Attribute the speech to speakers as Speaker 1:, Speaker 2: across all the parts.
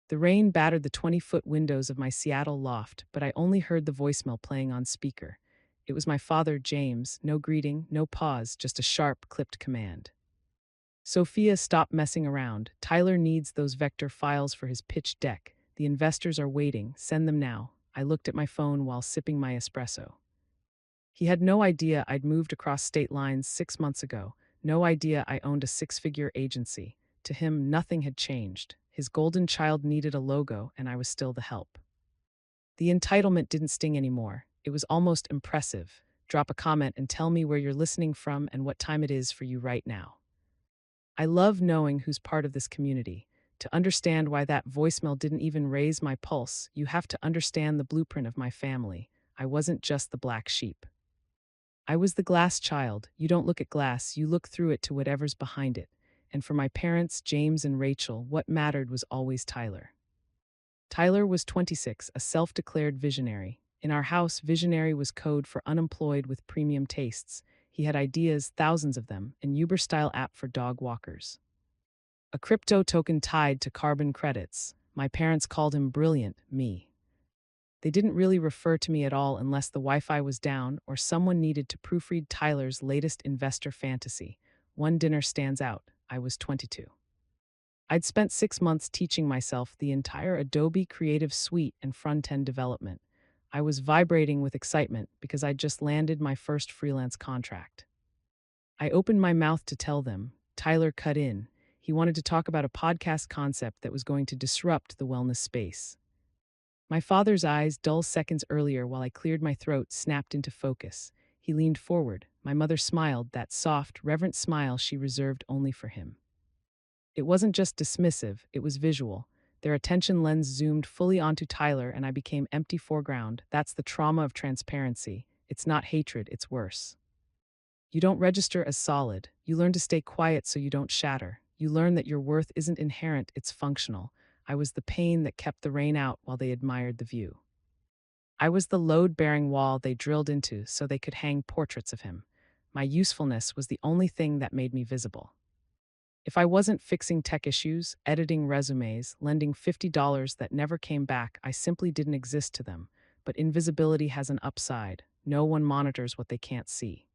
Speaker 1: The rain battered the 20-foot windows of my Seattle loft, but I only heard the voicemail playing on speaker. It was my father, James. No greeting, no pause, just a sharp, clipped command. Sophia, stop messing around. Tyler needs those vector files for his pitch deck. The investors are waiting. Send them now. I looked at my phone while sipping my espresso. He had no idea I'd moved across state lines 6 months ago. No idea I owned a six-figure agency. To him, nothing had changed. His golden child needed a logo, and I was still the help. The entitlement didn't sting anymore. It was almost impressive. Drop a comment and tell me where you're listening from and what time it is for you right now. I love knowing who's part of this community. To understand why that voicemail didn't even raise my pulse, you have to understand the blueprint of my family. I wasn't just the black sheep. I was the glass child. You don't look at glass, you look through it to whatever's behind it. And for my parents, James and Rachel, what mattered was always Tyler. Tyler was 26, a self-declared visionary. In our house, visionary was code for unemployed with premium tastes. He had ideas, thousands of them, an Uber-style app for dog walkers. A crypto token tied to carbon credits. My parents called him brilliant, me. They didn't really refer to me at all unless the Wi-Fi was down or someone needed to proofread Tyler's latest investor fantasy. One dinner stands out. I was 22. I'd spent 6 months teaching myself the entire Adobe Creative Suite and front-end development. I was vibrating with excitement because I'd just landed my first freelance contract. I opened my mouth to tell them. Tyler cut in. He wanted to talk about a podcast concept that was going to disrupt the wellness space. My father's eyes, dull seconds earlier while I cleared my throat, snapped into focus. He leaned forward. My mother smiled, that soft, reverent smile she reserved only for him. It wasn't just dismissive, it was visual. Their attention lens zoomed fully onto Tyler and I became empty foreground. That's the trauma of transparency. It's not hatred, it's worse. You don't register as solid. You learn to stay quiet so you don't shatter. You learn that your worth isn't inherent, it's functional. I was the pain that kept the rain out while they admired the view. I was the load-bearing wall they drilled into so they could hang portraits of him. My usefulness was the only thing that made me visible. If I wasn't fixing tech issues, editing resumes, lending $50 that never came back, I simply didn't exist to them. But invisibility has an upside. No one monitors what they can't see.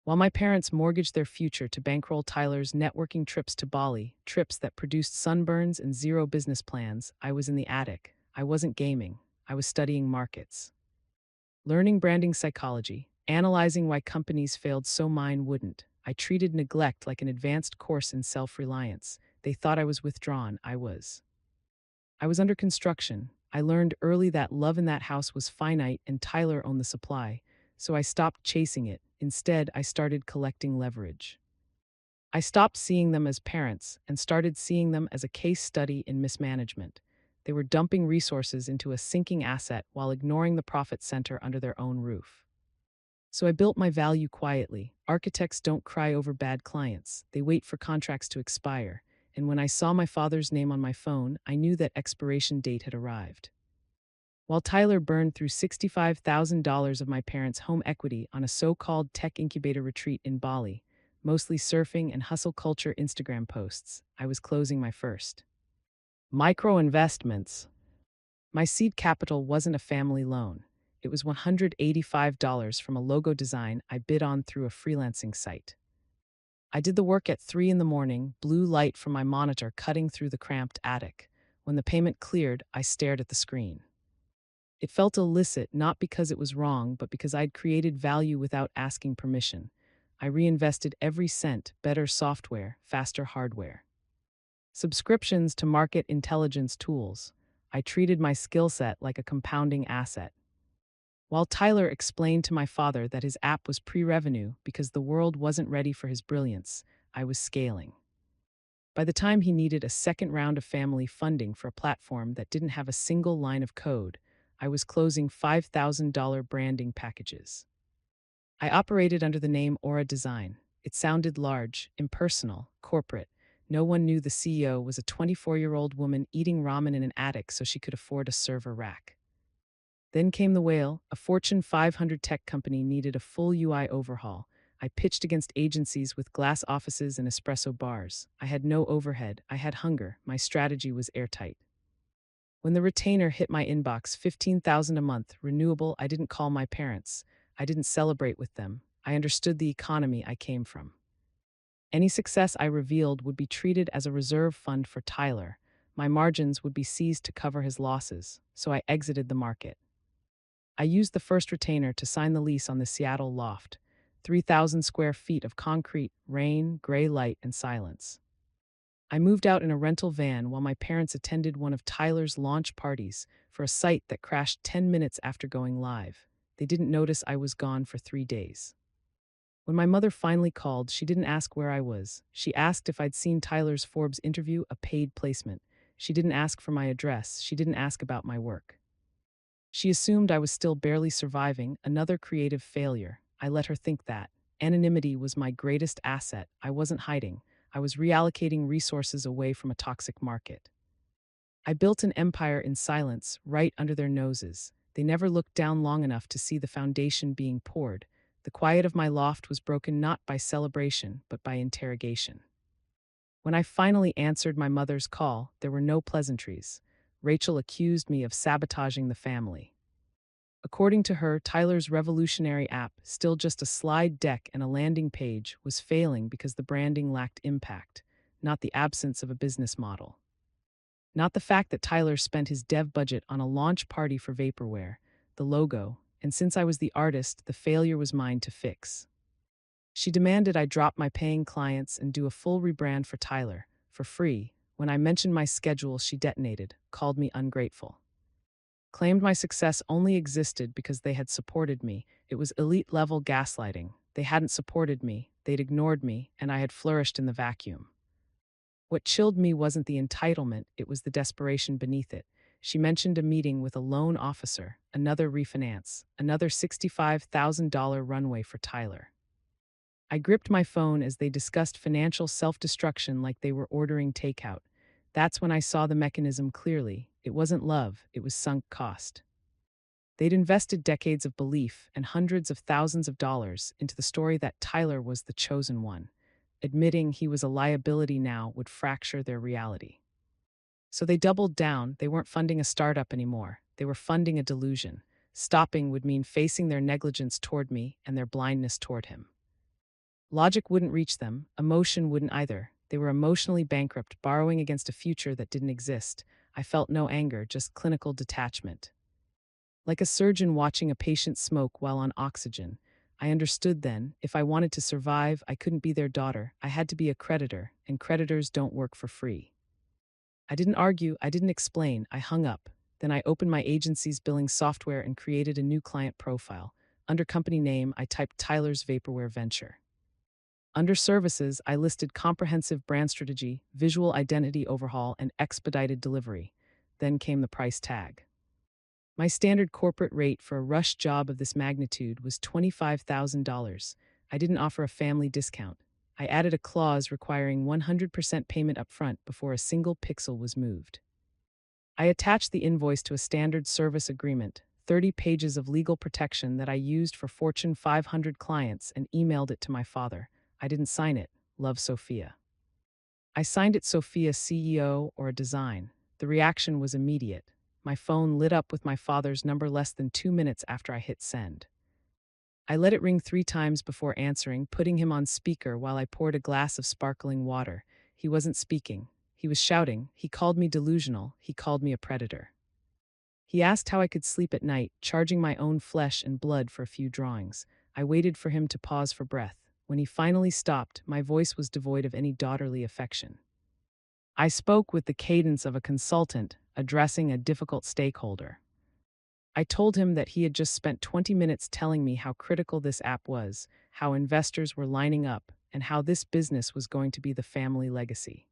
Speaker 1: While my parents mortgaged their future to bankroll Tyler's networking trips to Bali, trips that produced sunburns and zero business plans, I was in the attic. I wasn't gaming. I was studying markets. Learning branding psychology, analyzing why companies failed so mine wouldn't. I treated neglect like an advanced course in self-reliance. They thought I was withdrawn. I was. I was under construction. I learned early that love in that house was finite and Tyler owned the supply, so I stopped chasing it. Instead, I started collecting leverage. I stopped seeing them as parents and started seeing them as a case study in mismanagement. They were dumping resources into a sinking asset while ignoring the profit center under their own roof. So I built my value quietly. Architects don't cry over bad clients. They wait for contracts to expire. And when I saw my father's name on my phone, I knew that expiration date had arrived. While Tyler burned through $65,000 of my parents' home equity on a so-called tech incubator retreat in Bali, mostly surfing and hustle culture Instagram posts, I was closing my first. Micro investments. My seed capital wasn't a family loan. It was $185 from a logo design I bid on through a freelancing site. I did the work at 3 in the morning, blue light from my monitor cutting through the cramped attic. When the payment cleared, I stared at the screen. It felt illicit, not because it was wrong, but because I'd created value without asking permission. I reinvested every cent, better software, faster hardware. Subscriptions to market intelligence tools. I treated my skill set like a compounding asset. While Tyler explained to my father that his app was pre-revenue because the world wasn't ready for his brilliance, I was scaling. By the time he needed a second round of family funding for a platform that didn't have a single line of code, I was closing $5,000 branding packages. I operated under the name Aura Design. It sounded large, impersonal, corporate. No one knew the CEO was a 24-year-old woman eating ramen in an attic so she could afford a server rack. Then came the whale. A Fortune 500 tech company needed a full UI overhaul. I pitched against agencies with glass offices and espresso bars. I had no overhead. I had hunger. My strategy was airtight. When the retainer hit my inbox, 15,000 a month, renewable, I didn't call my parents. I didn't celebrate with them. I understood the economy I came from. Any success I revealed would be treated as a reserve fund for Tyler. My margins would be seized to cover his losses, so I exited the market. I used the first retainer to sign the lease on the Seattle loft, 3,000 square feet of concrete, rain, gray light, and silence. I moved out in a rental van while my parents attended one of Tyler's launch parties for a site that crashed 10 minutes after going live. They didn't notice I was gone for 3 days. When my mother finally called, she didn't ask where I was. She asked if I'd seen Tyler's Forbes interview, a paid placement. She didn't ask for my address. She didn't ask about my work. She assumed I was still barely surviving, another creative failure. I let her think that. Anonymity was my greatest asset. I wasn't hiding. I was reallocating resources away from a toxic market. I built an empire in silence, right under their noses. They never looked down long enough to see the foundation being poured. The quiet of my loft was broken not by celebration, but by interrogation. When I finally answered my mother's call, there were no pleasantries. Rachel accused me of sabotaging the family. According to her, Tyler's revolutionary app, still just a slide deck and a landing page, was failing because the branding lacked impact, not the absence of a business model. Not the fact that Tyler spent his dev budget on a launch party for vaporware, the logo, and since I was the artist, the failure was mine to fix. She demanded I drop my paying clients and do a full rebrand for Tyler, for free. When I mentioned my schedule, she detonated, called me ungrateful. Claimed my success only existed because they had supported me. It was elite-level gaslighting. They hadn't supported me, they'd ignored me, and I had flourished in the vacuum. What chilled me wasn't the entitlement, it was the desperation beneath it. She mentioned a meeting with a loan officer, another refinance, another $65,000 runway for Tyler. I gripped my phone as they discussed financial self-destruction like they were ordering takeout. That's when I saw the mechanism clearly. It wasn't love, it was sunk cost. They'd invested decades of belief and hundreds of thousands of dollars into the story that Tyler was the chosen one. Admitting he was a liability now would fracture their reality. So they doubled down. They weren't funding a startup anymore. They were funding a delusion. Stopping would mean facing their negligence toward me and their blindness toward him. Logic wouldn't reach them. Emotion wouldn't either. They were emotionally bankrupt, borrowing against a future that didn't exist. I felt no anger, just clinical detachment. Like a surgeon watching a patient smoke while on oxygen. I understood then, if I wanted to survive, I couldn't be their daughter. I had to be a creditor, and creditors don't work for free. I didn't argue, I didn't explain, I hung up. Then I opened my agency's billing software and created a new client profile. Under company name, I typed Tyler's Vaporware Venture. Under services, I listed comprehensive brand strategy, visual identity overhaul, and expedited delivery. Then came the price tag. My standard corporate rate for a rush job of this magnitude was $25,000. I didn't offer a family discount. I added a clause requiring 100% payment upfront before a single pixel was moved. I attached the invoice to a standard service agreement, 30 pages of legal protection that I used for Fortune 500 clients, and emailed it to my father. I didn't sign it. Love, Sophia. I signed it Sophia CEO or a design. The reaction was immediate. My phone lit up with my father's number less than 2 minutes after I hit send. I let it ring 3 times before answering, putting him on speaker while I poured a glass of sparkling water. He wasn't speaking. He was shouting. He called me delusional. He called me a predator. He asked how I could sleep at night, charging my own flesh and blood for a few drawings. I waited for him to pause for breath. When he finally stopped, my voice was devoid of any daughterly affection. I spoke with the cadence of a consultant addressing a difficult stakeholder. I told him that he had just spent 20 minutes telling me how critical this app was, how investors were lining up, and how this business was going to be the family legacy.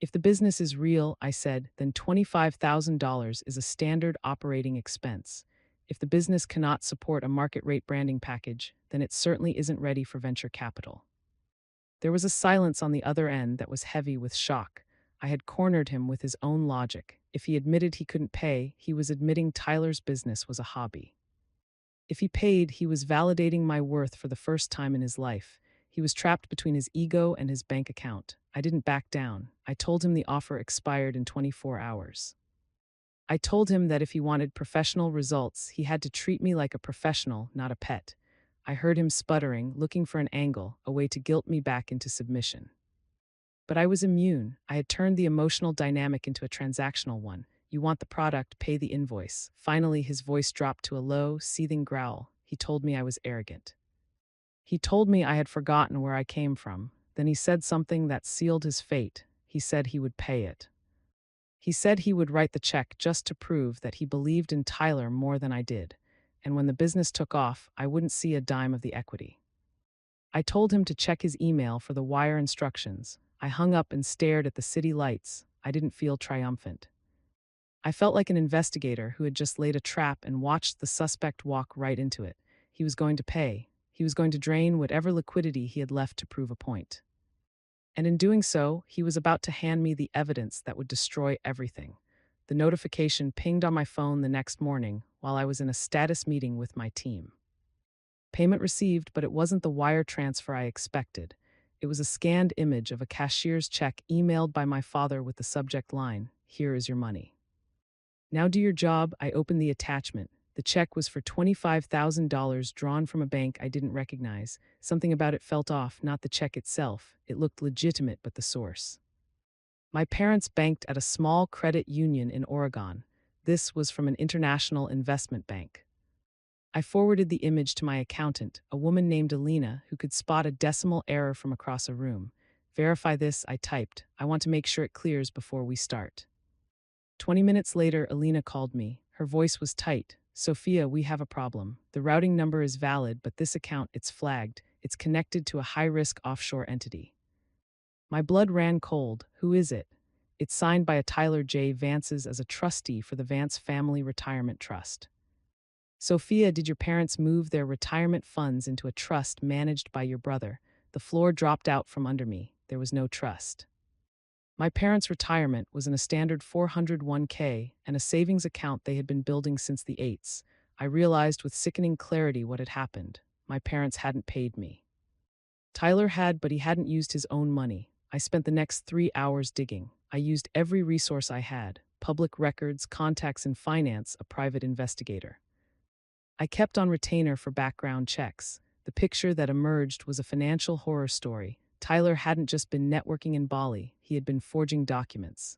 Speaker 1: If the business is real, I said, then $25,000 is a standard operating expense. If the business cannot support a market rate branding package, then it certainly isn't ready for venture capital. There was a silence on the other end that was heavy with shock. I had cornered him with his own logic. If he admitted he couldn't pay, he was admitting Tyler's business was a hobby. If he paid, he was validating my worth for the first time in his life. He was trapped between his ego and his bank account. I didn't back down. I told him the offer expired in 24 hours. I told him that if he wanted professional results, he had to treat me like a professional, not a pet. I heard him sputtering, looking for an angle, a way to guilt me back into submission. But I was immune. I had turned the emotional dynamic into a transactional one. You want the product, pay the invoice. Finally, his voice dropped to a low, seething growl. He told me I was arrogant. He told me I had forgotten where I came from. Then he said something that sealed his fate. He said he would pay it. He said he would write the check just to prove that he believed in Tyler more than I did. And when the business took off, I wouldn't see a dime of the equity. I told him to check his email for the wire instructions. I hung up and stared at the city lights. I didn't feel triumphant. I felt like an investigator who had just laid a trap and watched the suspect walk right into it. He was going to pay. He was going to drain whatever liquidity he had left to prove a point. And in doing so, he was about to hand me the evidence that would destroy everything. The notification pinged on my phone the next morning while I was in a status meeting with my team. Payment received, but it wasn't the wire transfer I expected. It was a scanned image of a cashier's check emailed by my father with the subject line, "Here is your money." Now do your job. I opened the attachment. The check was for $25,000 drawn from a bank I didn't recognize. Something about it felt off, not the check itself. It looked legitimate, but the source. My parents banked at a small credit union in Oregon. This was from an international investment bank. I forwarded the image to my accountant, a woman named Alina, who could spot a decimal error from across a room. Verify this, I typed. I want to make sure it clears before we start. 20 minutes later, Alina called me. Her voice was tight. Sophia, we have a problem. The routing number is valid, but this account, it's flagged. It's connected to a high-risk offshore entity. My blood ran cold. Who is it? It's signed by a Tyler J. Vance's as a trustee for the Vance Family Retirement Trust. Sophia, did your parents move their retirement funds into a trust managed by your brother? The floor dropped out from under me. There was no trust. My parents' retirement was in a standard 401k and a savings account they had been building since the 80s. I realized with sickening clarity what had happened. My parents hadn't paid me. Tyler had, but he hadn't used his own money. I spent the next 3 hours digging. I used every resource I had: public records, contacts in finance, a private investigator. I kept on retainer for background checks. The picture that emerged was a financial horror story. Tyler hadn't just been networking in Bali, he had been forging documents.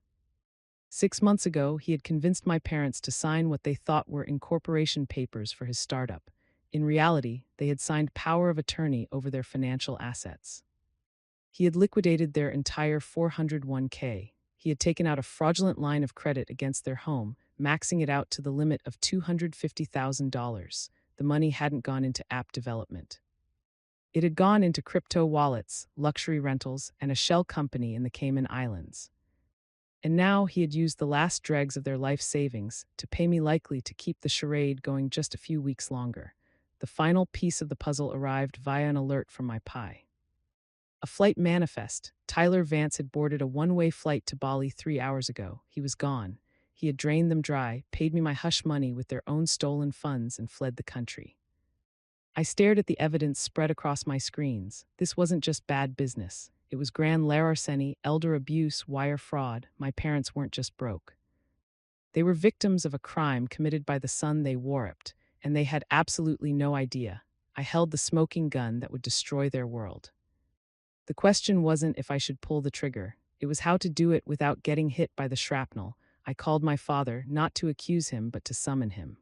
Speaker 1: 6 months ago, he had convinced my parents to sign what they thought were incorporation papers for his startup. In reality, they had signed power of attorney over their financial assets. He had liquidated their entire 401k. He had taken out a fraudulent line of credit against their home, maxing it out to the limit of $250,000. The money hadn't gone into app development. It had gone into crypto wallets, luxury rentals, and a shell company in the Cayman Islands. And now he had used the last dregs of their life savings to pay me, likely to keep the charade going just a few weeks longer. The final piece of the puzzle arrived via an alert from my Pi. A flight manifest. Tyler Vance had boarded a one-way flight to Bali 3 hours ago. He was gone. He had drained them dry, paid me my hush money with their own stolen funds, and fled the country. I stared at the evidence spread across my screens. This wasn't just bad business. It was grand larceny, elder abuse, wire fraud. My parents weren't just broke. They were victims of a crime committed by the son they warped, and they had absolutely no idea. I held the smoking gun that would destroy their world. The question wasn't if I should pull the trigger. It was how to do it without getting hit by the shrapnel. I called my father, not to accuse him, but to summon him.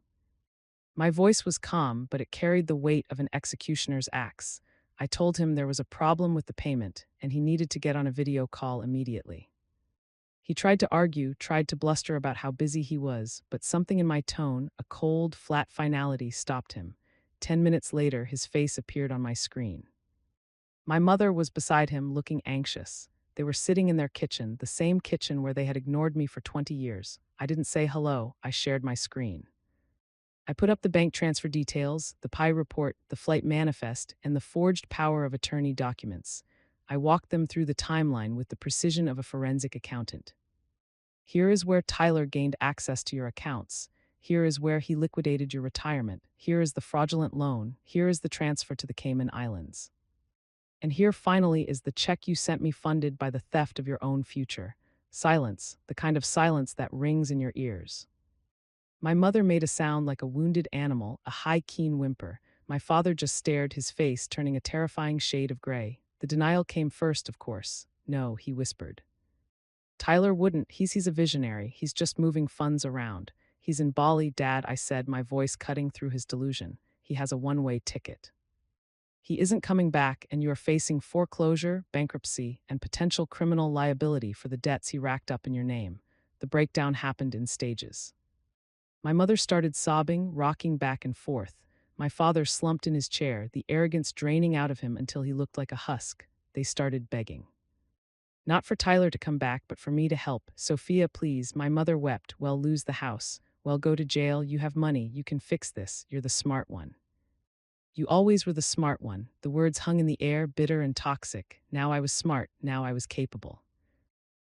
Speaker 1: My voice was calm, but it carried the weight of an executioner's axe. I told him there was a problem with the payment, and he needed to get on a video call immediately. He tried to argue, tried to bluster about how busy he was, but something in my tone, a cold, flat finality, stopped him. 10 minutes later, his face appeared on my screen. My mother was beside him, looking anxious. They were sitting in their kitchen, the same kitchen where they had ignored me for 20 years. I didn't say hello, I shared my screen. I put up the bank transfer details, the Pi report, the flight manifest, and the forged power of attorney documents. I walked them through the timeline with the precision of a forensic accountant. Here is where Tyler gained access to your accounts. Here is where he liquidated your retirement. Here is the fraudulent loan. Here is the transfer to the Cayman Islands. And here finally is the check you sent me, funded by the theft of your own future. Silence, the kind of silence that rings in your ears. My mother made a sound like a wounded animal, a high, keen whimper. My father just stared, his face turning a terrifying shade of gray. The denial came first, of course. No, he whispered. Tyler wouldn't. He's a visionary. He's just moving funds around. He's in Bali, Dad, I said, my voice cutting through his delusion. He has a one-way ticket. He isn't coming back, and you are facing foreclosure, bankruptcy, and potential criminal liability for the debts he racked up in your name. The breakdown happened in stages. My mother started sobbing, rocking back and forth. My father slumped in his chair, the arrogance draining out of him until he looked like a husk. They started begging. Not for Tyler to come back, but for me to help. Sophia, please. My mother wept. Well, lose the house. Well, go to jail. You have money. You can fix this. You're the smart one. You always were the smart one. The words hung in the air, bitter and toxic. Now I was smart. Now I was capable.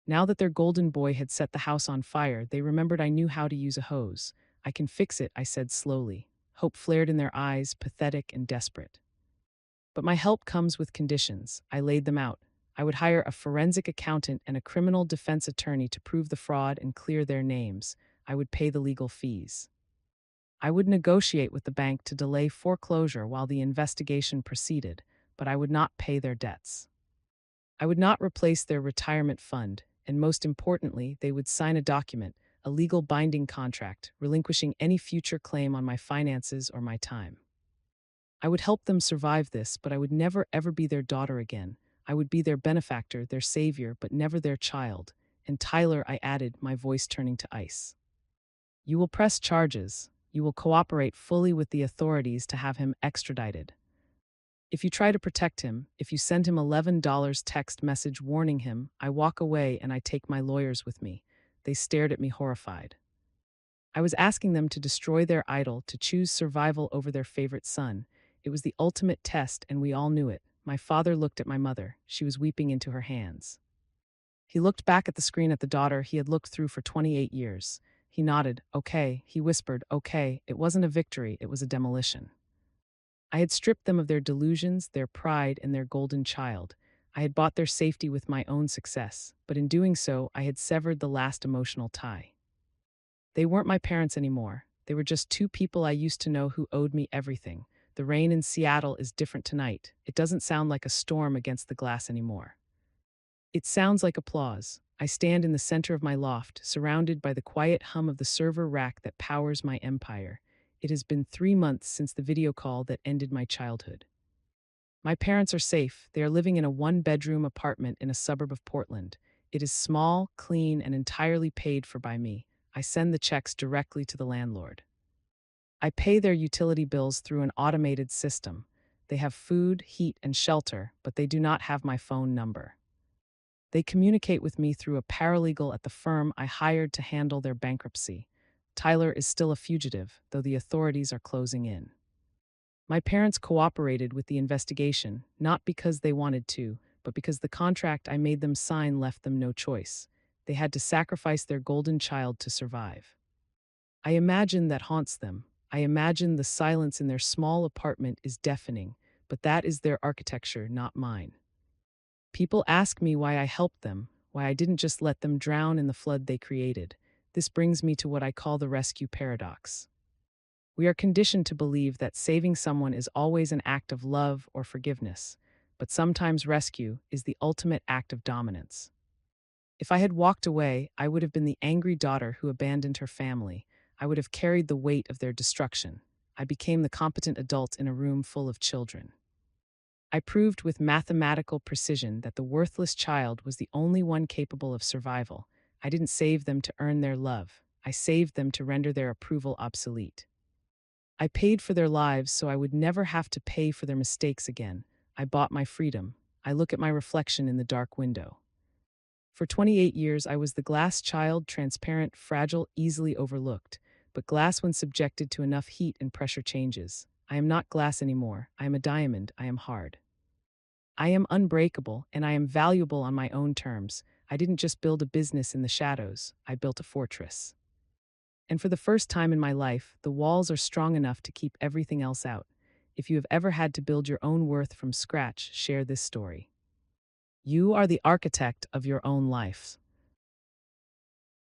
Speaker 1: Now that their golden boy had set the house on fire, they remembered I knew how to use a hose. I can fix it, I said slowly. Hope flared in their eyes, pathetic and desperate. But my help comes with conditions. I laid them out. I would hire a forensic accountant and a criminal defense attorney to prove the fraud and clear their names. I would pay the legal fees. I would negotiate with the bank to delay foreclosure while the investigation proceeded, but I would not pay their debts. I would not replace their retirement fund, and most importantly, they would sign a document, a legal binding contract, relinquishing any future claim on my finances or my time. I would help them survive this, but I would never ever be their daughter again. I would be their benefactor, their savior, but never their child. And Tyler, I added, my voice turning to ice. You will press charges. You will cooperate fully with the authorities to have him extradited. If you try to protect him, if you send him $11 text message warning him, I walk away and I take my lawyers with me. They stared at me horrified. I was asking them to destroy their idol, to choose survival over their favorite son. It was the ultimate test, and we all knew it. My father looked at my mother. She was weeping into her hands. He looked back at the screen at the daughter he had looked through for 28 years. He nodded. Okay. He whispered, okay. It wasn't a victory, it was a demolition. I had stripped them of their delusions, their pride, and their golden child. I had bought their safety with my own success, but in doing so, I had severed the last emotional tie. They weren't my parents anymore. They were just two people I used to know who owed me everything. The rain in Seattle is different tonight. It doesn't sound like a storm against the glass anymore. It sounds like applause. I stand in the center of my loft, surrounded by the quiet hum of the server rack that powers my empire. It has been 3 months since the video call that ended my childhood. My parents are safe. They are living in a one-bedroom apartment in a suburb of Portland. It is small, clean, and entirely paid for by me. I send the checks directly to the landlord. I pay their utility bills through an automated system. They have food, heat, and shelter, but they do not have my phone number. They communicate with me through a paralegal at the firm I hired to handle their bankruptcy. Tyler is still a fugitive, though the authorities are closing in. My parents cooperated with the investigation, not because they wanted to, but because the contract I made them sign left them no choice. They had to sacrifice their golden child to survive. I imagine that haunts them. I imagine the silence in their small apartment is deafening, but that is their architecture, not mine. People ask me why I helped them, why I didn't just let them drown in the flood they created. This brings me to what I call the rescue paradox. We are conditioned to believe that saving someone is always an act of love or forgiveness, but sometimes rescue is the ultimate act of dominance. If I had walked away, I would have been the angry daughter who abandoned her family. I would have carried the weight of their destruction. I became the competent adult in a room full of children. I proved with mathematical precision that the worthless child was the only one capable of survival. I didn't save them to earn their love. I saved them to render their approval obsolete. I paid for their lives so I would never have to pay for their mistakes again. I bought my freedom. I look at my reflection in the dark window. For 28 years, I was the glass child, transparent, fragile, easily overlooked. But glass, when subjected to enough heat and pressure, changes. I am not glass anymore. I am a diamond. I am hard. I am unbreakable, and I am valuable on my own terms. I didn't just build a business in the shadows. I built a fortress. And for the first time in my life, the walls are strong enough to keep everything else out. If you have ever had to build your own worth from scratch, share this story. You are the architect of your own life.